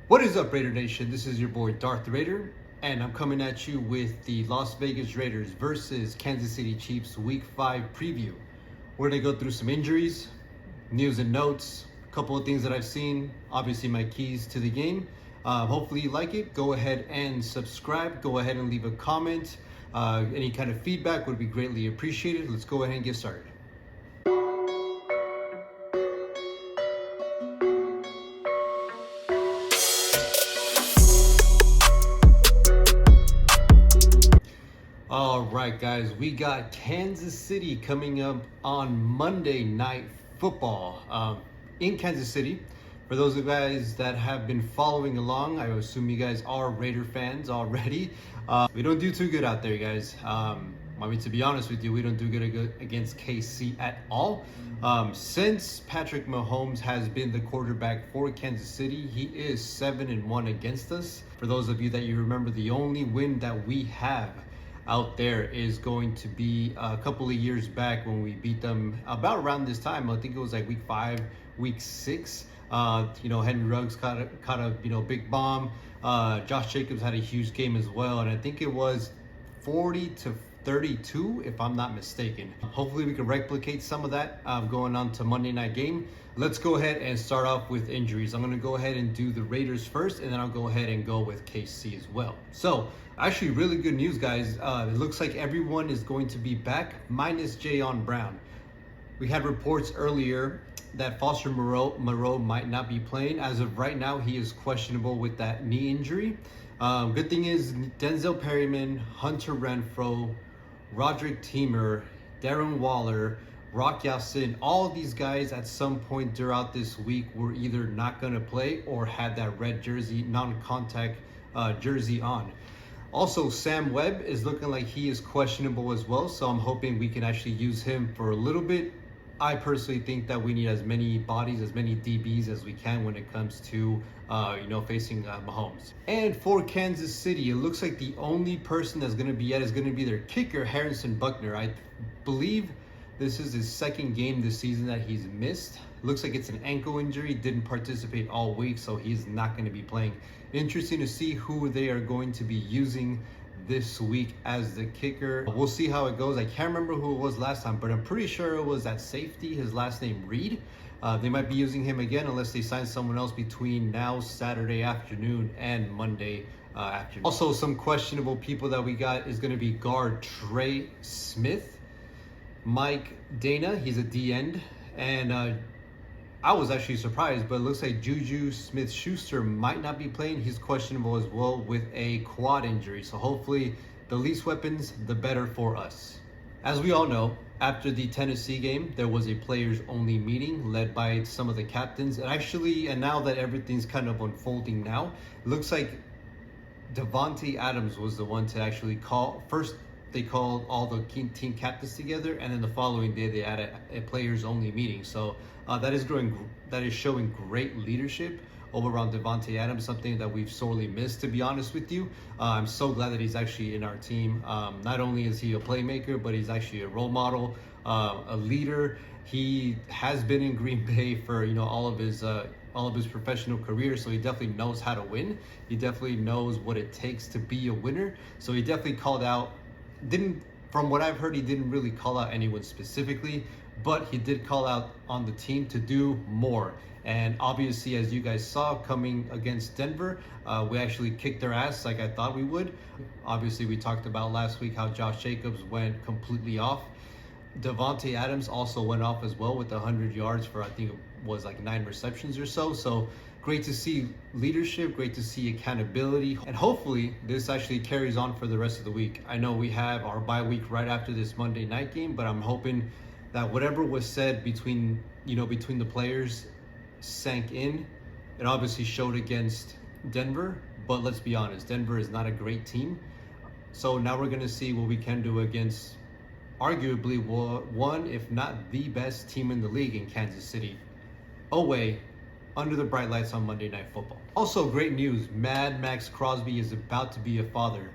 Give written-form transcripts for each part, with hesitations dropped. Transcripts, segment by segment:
What is up, Raider Nation? This is your boy Darth Raider, and I'm coming at you with the Las Vegas Raiders versus Kansas City Chiefs Week 5 preview. We're going to go through some injuries, news and notes, a couple of things that I've seen, obviously my keys to the game. Hopefully you like it. Go ahead and subscribe. Go ahead and leave a comment. Any kind of feedback would be greatly appreciated. Let's go ahead and get started. All right, guys, we got Kansas City coming up on Monday Night Football in Kansas City. For those of you guys that have been following along, I assume you guys are Raider fans already. We don't do too good out there, guys. I mean, to be honest with you, we don't do good against KC at all. Since Patrick Mahomes has been the quarterback for Kansas City, he is 7-1 against us. For those of you that you remember, the only win that we have out there is going to be a couple of years back when we beat them about around this time. I think it was like week 5, week 6. Henry Ruggs caught a big bomb. Josh Jacobs had a huge game as well, and I think it was 40-32, if I'm not mistaken. Hopefully we can replicate some of that going on to Monday night game. Let's go ahead and start off with injuries. I'm going to go ahead and do the Raiders first, and then I'll go ahead and go with KC as well. So, actually, really good news, guys. It looks like everyone is going to be back, minus Jayon Brown. We had reports earlier that Foster Moreau might not be playing. As of right now, he is questionable with that knee injury. Good thing is Denzel Perryman, Hunter Renfrow, Roderick Teamer, Darren Waller, Rock Ya-Sin, all these guys at some point throughout this week were either not going to play or had that red jersey, non-contact jersey on. Also, Sam Webb is looking like he is questionable as well, so I'm hoping we can actually use him for a little bit. I personally think that we need as many bodies, as many DBs as we can when it comes to, facing Mahomes. And for Kansas City, it looks like the only person that's going to be is going to be their kicker, Harrison Buckner. I believe this is his second game this season that he's missed. Looks like it's an ankle injury, didn't participate all week, so he's not going to be playing. Interesting to see who they are going to be using this week as the kicker. We'll see how it goes. I can't remember who it was last time, but I'm pretty sure it was at safety, his last name Reed. They might be using him again unless they sign someone else between now, Saturday afternoon, and Monday afternoon. Also, some questionable people that we got is going to be guard Trey Smith, Mike Dana, he's a D-end, and I was actually surprised, but it looks like Juju Smith-Schuster might not be playing. He's questionable as well with a quad injury. So hopefully the least weapons, the better for us. As we all know, after the Tennessee game, there was a players-only meeting led by some of the captains. And now that everything's kind of unfolding now, it looks like Davante Adams was the one to actually call. First, they called all the team captains together, and then the following day they had a players-only meeting. So that is showing great leadership over around Davante Adams, something that we've sorely missed, to be honest with you. I'm so glad that he's actually in our team. Not only is he a playmaker, but he's actually a role model, a leader. He has been in Green Bay for all of his professional career, so he definitely knows how to win. He definitely knows what it takes to be a winner. So he definitely called out. From what I've heard, he didn't really call out anyone specifically, but he did call out on the team to do more. And obviously, as you guys saw coming against Denver, we actually kicked their ass like I thought we would. Obviously, we talked about last week how Josh Jacobs went completely off. Davante Adams also went off as well with 100 yards for, I think it was like 9 receptions or so. So great to see leadership, great to see accountability, and hopefully this actually carries on for the rest of the week. I know we have our bye week right after this Monday night game, but I'm hoping that whatever was said between the players sank in. It obviously showed against Denver, but let's be honest, Denver is not a great team. So now we're going to see what we can do against arguably one, if not the best team in the league in Kansas City, away under the bright lights on Monday Night Football. Also, great news, Mad Max Crosby is about to be a father.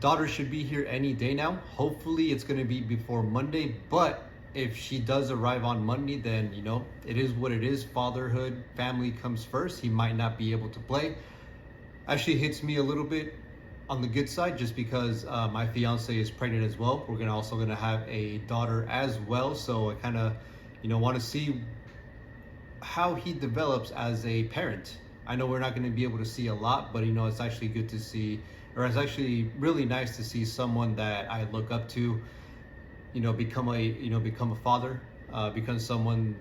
Daughter should be here any day now. Hopefully it's going to be before Monday, but if she does arrive on Monday, then it is what it is. Fatherhood, family comes first. He might not be able to play. Actually hits me a little bit on the good side, just because my fiance is pregnant as well. We're also gonna have a daughter as well, so I kind of want to see how he develops as a parent. I know we're not going to be able to see a lot, but it's actually good to see, or it's actually really nice to see someone that I look up to become a father, become someone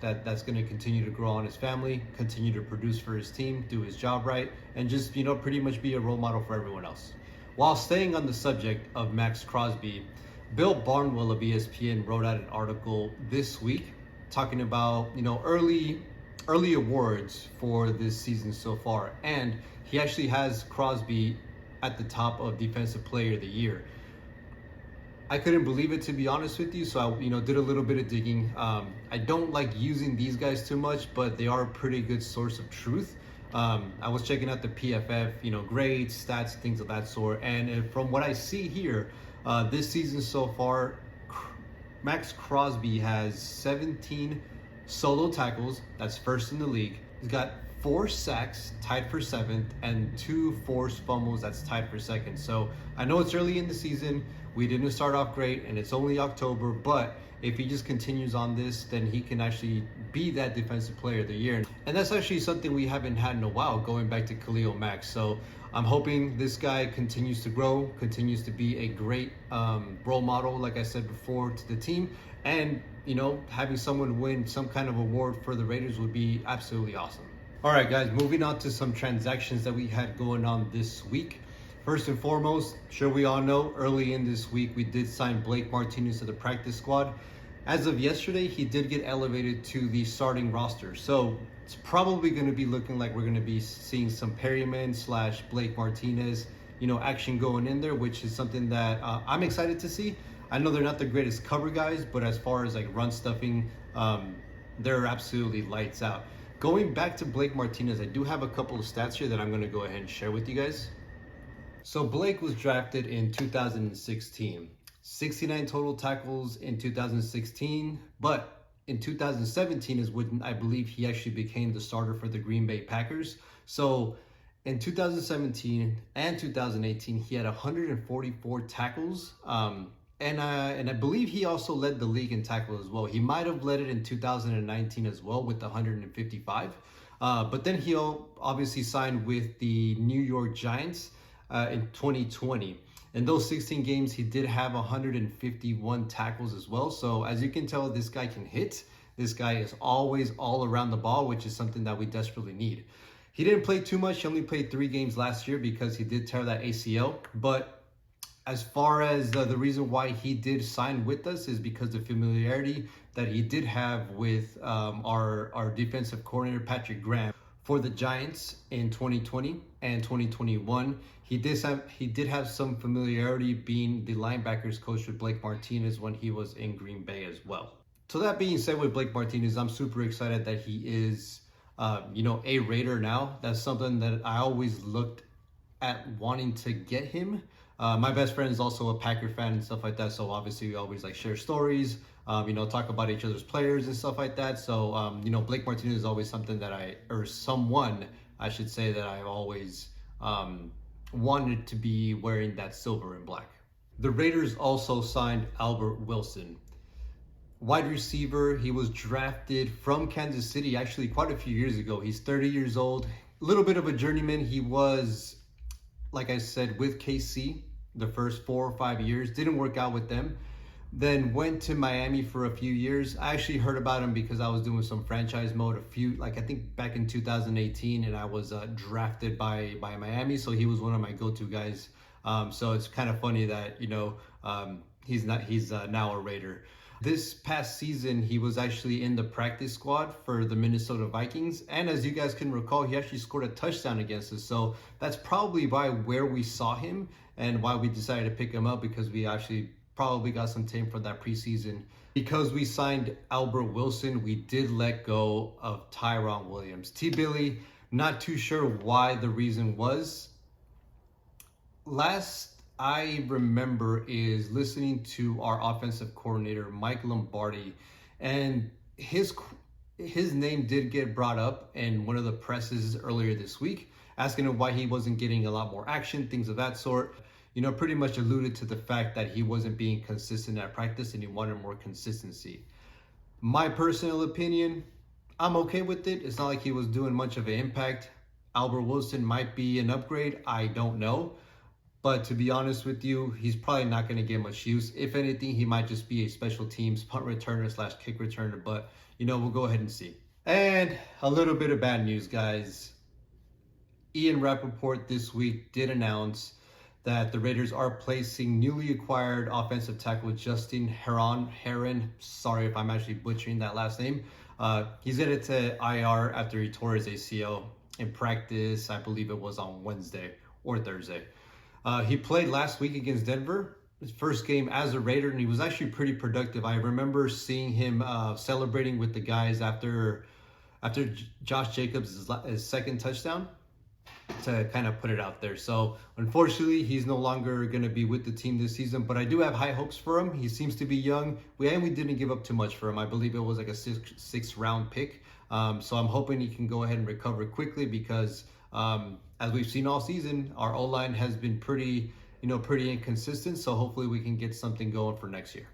that's going to continue to grow on his family, continue to produce for his team, do his job right, and just pretty much be a role model for everyone else. While staying on the subject of Max Crosby, Bill Barnwell of ESPN wrote out an article this week talking about early awards for this season so far, and he actually has Crosby at the top of Defensive Player of the Year. I couldn't believe it, to be honest with you, so I did a little bit of digging. I don't like using these guys too much, but they are a pretty good source of truth. I was checking out the PFF grades, stats, things of that sort, and from what I see here, this season so far, Max Crosby has 17 solo tackles, that's first in the league. He's got 4 sacks, tied for 7th, and 2 forced fumbles, that's tied for 2nd. So I know it's early in the season, we didn't start off great, and it's only October, but if he just continues on this, then he can actually be that Defensive Player of the Year. And that's actually something we haven't had in a while, going back to Khalil Mack. So I'm hoping this guy continues to grow, continues to be a great role model, like I said before, to the team. And, having someone win some kind of award for the Raiders would be absolutely awesome. All right, guys, moving on to some transactions that we had going on this week. First and foremost, sure we all know, early in this week, we did sign Blake Martinez to the practice squad. As of yesterday, he did get elevated to the starting roster. So it's probably going to be looking like we're going to be seeing some Perryman / Blake Martinez, action going in there, which is something that I'm excited to see. I know they're not the greatest cover guys, but as far as run stuffing, they're absolutely lights out. Going back to Blake Martinez, I do have a couple of stats here that I'm going to go ahead and share with you guys. So Blake was drafted in 2016. 69 total tackles in 2016, but in 2017 is when I believe he actually became the starter for the Green Bay Packers. So in 2017 and 2018, he had 144 tackles, and I believe he also led the league in tackles as well. He might have led it in 2019 as well with 155, but then he obviously signed with the New York Giants in 2020. In those 16 games, he did have 151 tackles as well. So as you can tell, this guy can hit. This guy is always all around the ball, which is something that we desperately need. He didn't play too much. He only played 3 games last year because he did tear that ACL. But as far as the reason why he did sign with us is because the familiarity that he did have with our defensive coordinator, Patrick Graham. For the Giants in 2020 and 2021, he did have some familiarity being the linebackers coach with Blake Martinez when he was in Green Bay as well. So that being said, with Blake Martinez, I'm super excited that he is, a Raider now. That's something that I always looked at wanting to get him. My best friend is also a Packer fan and stuff like that, so obviously we always share stories, talk about each other's players and stuff like that. So Blake Martinez is always something that someone I should say that I've always wanted to be wearing that silver and black. The Raiders also signed Albert Wilson, wide receiver. He was drafted from Kansas City actually quite a few years ago. He's 30 years old, a little bit of a journeyman. He was, like I said, with KC the first 4 or 5 years. Didn't work out with them. Then went to Miami for a few years. I actually heard about him because I was doing some franchise mode I think back in 2018, and I was drafted by Miami. So he was one of my go-to guys. So it's kind of funny that, he's now a Raider. This past season, he was actually in the practice squad for the Minnesota Vikings. And as you guys can recall, he actually scored a touchdown against us. So that's probably where we saw him and why we decided to pick him up, because we actually probably got some tape for that preseason. Because we signed Albert Wilson, we did let go of Tyron Williams. T-Billy, not too sure why the reason was. Last I remember is listening to our offensive coordinator, Mike Lombardi, and his name did get brought up in one of the presses earlier this week, asking him why he wasn't getting a lot more action, things of that sort. Pretty much alluded to the fact that he wasn't being consistent at practice and he wanted more consistency. My personal opinion, I'm okay with it. It's not like he was doing much of an impact. Albert Wilson might be an upgrade. I don't know. But to be honest with you, he's probably not going to get much use. If anything, he might just be a special teams punt returner / kick returner. But, we'll go ahead and see. And a little bit of bad news, guys. Ian Rappaport this week did announce that the Raiders are placing newly acquired offensive tackle Justin Herron. Sorry if I'm actually butchering that last name. He's headed to IR after he tore his ACL in practice. I believe it was on Wednesday or Thursday. He played last week against Denver, his first game as a Raider, and he was actually pretty productive. I remember seeing him celebrating with the guys after Josh Jacobs' his second touchdown, to kind of put it out there. So unfortunately, he's no longer going to be with the team this season, but I do have high hopes for him. He seems to be young. We didn't give up too much for him. I believe it was like a sixth round pick. So I'm hoping he can go ahead and recover quickly because as we've seen all season, our O-line has been pretty inconsistent. So hopefully we can get something going for next year.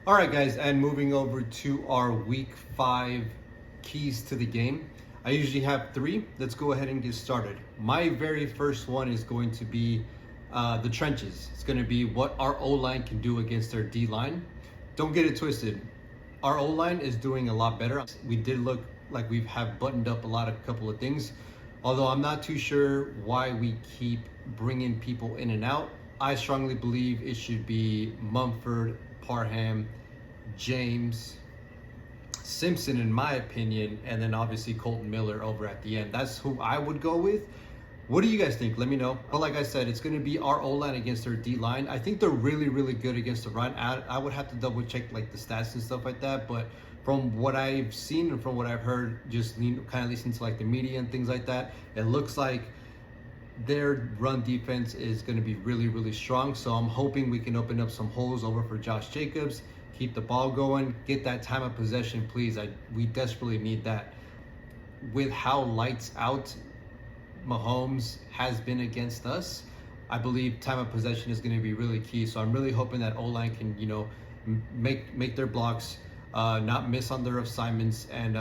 All right, guys, and moving over to our week 5 keys to the game. I usually have 3. Let's go ahead and get started. My very first one is going to be the trenches. It's going to be what our O-line can do against their D-line. Don't get it twisted. Our O-line is doing a lot better. We did look like we have buttoned up a couple of things. Although I'm not too sure why we keep bringing people in and out. I strongly believe it should be Mumford, Parham, James, Simpson, in my opinion, and then obviously Colton Miller over at the end. That's who I would go with. What do you guys think? Let me know. But like I said, it's going to be our O-line against their D-line. I think they're really, really good against the run. I would have to double check like the stats and stuff like that. But from what I've seen and from what I've heard, just kind of listening to like the media and things like that, it looks like their run defense is going to be really, really strong. So I'm hoping we can open up some holes over for Josh Jacobs, keep the ball going, get that time of possession, please. We desperately need that. With how lights out Mahomes has been against us, I believe time of possession is going to be really key. So I'm really hoping that O-line can, make their blocks, not miss on their assignments, and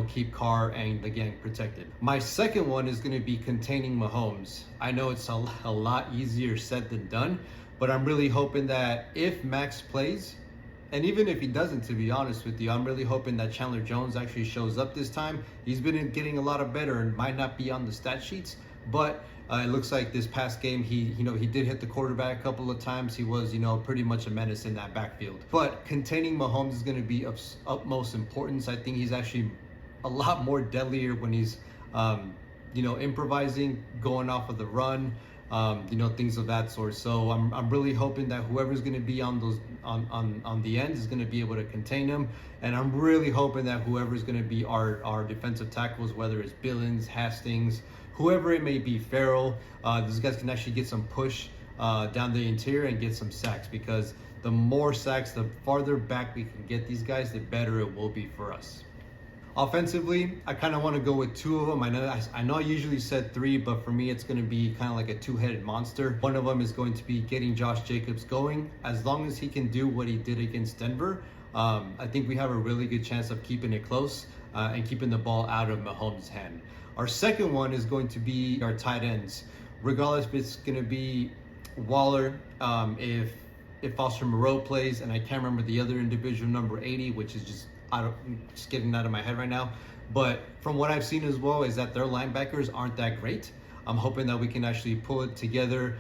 keep Carr and the gang protected. My second one is going to be containing Mahomes. I know it's a lot easier said than done, but I'm really hoping that if Max plays, and even if he doesn't, to be honest with you, I'm really hoping that Chandler Jones actually shows up this time. He's been getting a lot of better and might not be on the stat sheets, but it looks like this past game, he did hit the quarterback a couple of times. He was, pretty much a menace in that backfield. But containing Mahomes is going to be of utmost importance. I think he's actually a lot more deadlier when he's, improvising, going off of the run, things of that sort. So I'm really hoping that whoever's going to be on those on the end is going to be able to contain him, and I'm really hoping that whoever's going to be our defensive tackles, whether it's Billings, Hastings, whoever it may be, Farrell, these guys can actually get some push down the interior and get some sacks, because the more sacks, the farther back we can get these guys, the better it will be for us. Offensively, I kind of want to go with 2 of them. I know I usually said 3, but for me, it's going to be kind of like a 2-headed monster. One of them is going to be getting Josh Jacobs going. As long as he can do what he did against Denver, I think we have a really good chance of keeping it close and keeping the ball out of Mahomes' hand. Our second one is going to be our tight ends. Regardless if it's going to be Waller, if Foster Moreau plays, and I can't remember the other individual, number 80, which is just getting out of my head right now. But from what I've seen as well is that their linebackers aren't that great. I'm hoping that we can actually pull it together,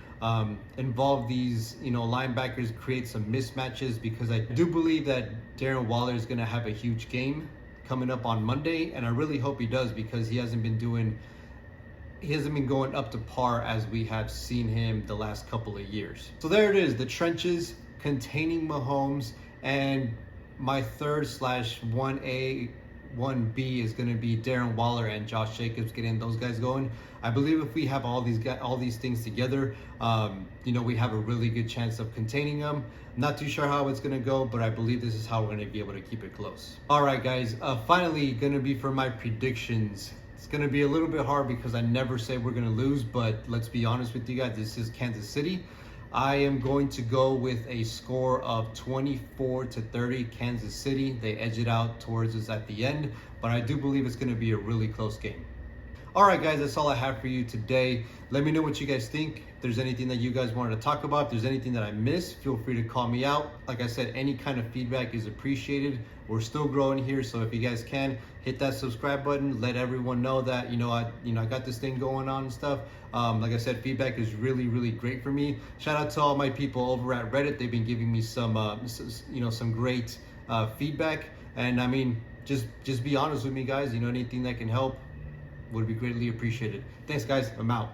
involve these, linebackers, create some mismatches, because I do believe that Darren Waller is going to have a huge game coming up on Monday, and I really hope he does, because he hasn't been going up to par as we have seen him the last couple of years. So there it is, the trenches, containing Mahomes, and my third / 1A 1B is going to be Darren Waller and Josh Jacobs, getting those guys going. I believe if we have all these things together, we have a really good chance of containing them. Not too sure how it's going to go, but I believe this is how we're going to be able to keep it close. All right, guys, finally going to be for my predictions. It's going to be a little bit hard because I never say we're going to lose, but let's be honest with you guys, this is Kansas City. I am going to go with a score of 24-30 Kansas City. They edge it out towards us at the end, but I do believe it's going to be a really close game. All right, guys, that's all I have for you today. Let me know what you guys think. If there's anything that you guys wanted to talk about, if there's anything that I missed, feel free to call me out. Like I said, any kind of feedback is appreciated. We're still growing here, so if you guys can, hit that subscribe button. Let everyone know that I got this thing going on and stuff. Like I said, feedback is really, really great for me. Shout out to all my people over at Reddit. They've been giving me some great feedback. And I mean, just be honest with me, guys. Anything that can help would be greatly appreciated. Thanks, guys. I'm out.